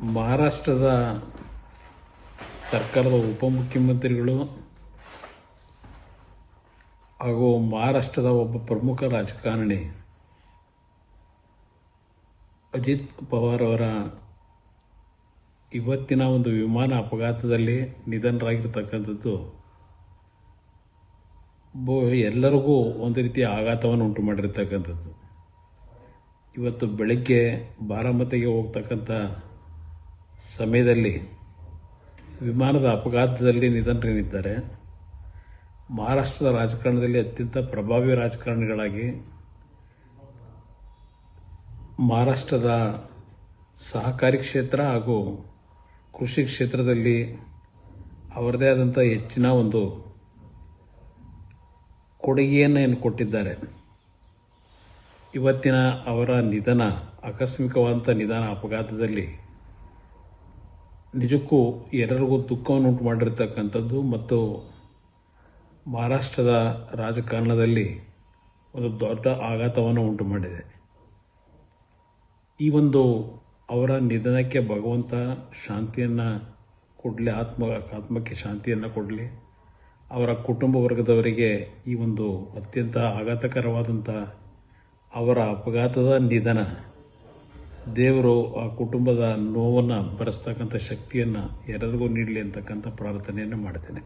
ಮಹಾರಾಷ್ಟ್ರದ ಸರ್ಕಾರದ ಉಪಮುಖ್ಯಮಂತ್ರಿಗಳು ಹಾಗೂ ಮಹಾರಾಷ್ಟ್ರದ ಒಬ್ಬ ಪ್ರಮುಖ ರಾಜಕಾರಣಿ ಅಜಿತ್ ಪವಾರ್ ಅವರ ಇವತ್ತಿನ ಒಂದು ವಿಮಾನ ಅಪಘಾತದಲ್ಲಿ ನಿಧನರಾಗಿರ್ತಕ್ಕಂಥದ್ದು ಎಲ್ಲರಿಗೂ ಒಂದು ರೀತಿಯ ಆಘಾತವನ್ನು ಉಂಟು ಮಾಡಿರ್ತಕ್ಕಂಥದ್ದು. ಇವತ್ತು ಬೆಳಗ್ಗೆ ಬಾರಾಮತಿಗೆ ಹೋಗ್ತಕ್ಕಂಥ ಸಮಯದಲ್ಲಿ ವಿಮಾನದ ಅಪಘಾತದಲ್ಲಿ ನಿಧನರಾಗಿದ್ದಾರೆ. ಮಹಾರಾಷ್ಟ್ರದ ರಾಜಕಾರಣದಲ್ಲಿ ಅತ್ಯಂತ ಪ್ರಭಾವಿ ರಾಜಕಾರಣಿಗಳಾಗಿ ಮಹಾರಾಷ್ಟ್ರದ ಸಹಕಾರಿ ಕ್ಷೇತ್ರ ಹಾಗೂ ಕೃಷಿ ಕ್ಷೇತ್ರದಲ್ಲಿ ಅವರದೇ ಆದಂಥ ಹೆಚ್ಚಿನ ಒಂದು ಕೊಡುಗೆಯನ್ನು ಕೊಟ್ಟಿದ್ದಾರೆ. ಇವತ್ತಿನ ಅವರ ನಿಧನ, ಆಕಸ್ಮಿಕವಾದಂಥ ನಿಧನ ಅಪಘಾತದಲ್ಲಿ ನಿಜಕ್ಕೂ ಎಲ್ಲರಿಗೂ ದುಃಖವನ್ನು ಉಂಟು ಮಾಡಿರ್ತಕ್ಕಂಥದ್ದು ಮತ್ತು ಮಹಾರಾಷ್ಟ್ರದ ರಾಜಕಾರಣದಲ್ಲಿ ಒಂದು ದೊಡ್ಡ ಆಘಾತವನ್ನು ಉಂಟು ಮಾಡಿದೆ. ಈ ಒಂದು ಅವರ ನಿಧನಕ್ಕೆ ಭಗವಂತ ಶಾಂತಿಯನ್ನು ಕೊಡಲಿ, ಆತ್ಮಕ್ಕೆ ಶಾಂತಿಯನ್ನು ಕೊಡಲಿ. ಅವರ ಕುಟುಂಬ ವರ್ಗದವರಿಗೆ ಈ ಒಂದು ಅತ್ಯಂತ ಆಘಾತಕರವಾದಂಥ ಅವರ ಅಪಘಾತದ ನಿಧನ ದೇವರು ಆ ಕುಟುಂಬದ ನೋವನ್ನು ಭರಿಸ್ತಕ್ಕಂಥ ಶಕ್ತಿಯನ್ನು ಎಲ್ಲರಿಗೂ ನೀಡಲಿ ಅಂತಕ್ಕಂಥ ಪ್ರಾರ್ಥನೆಯನ್ನು ಮಾಡ್ತೇನೆ.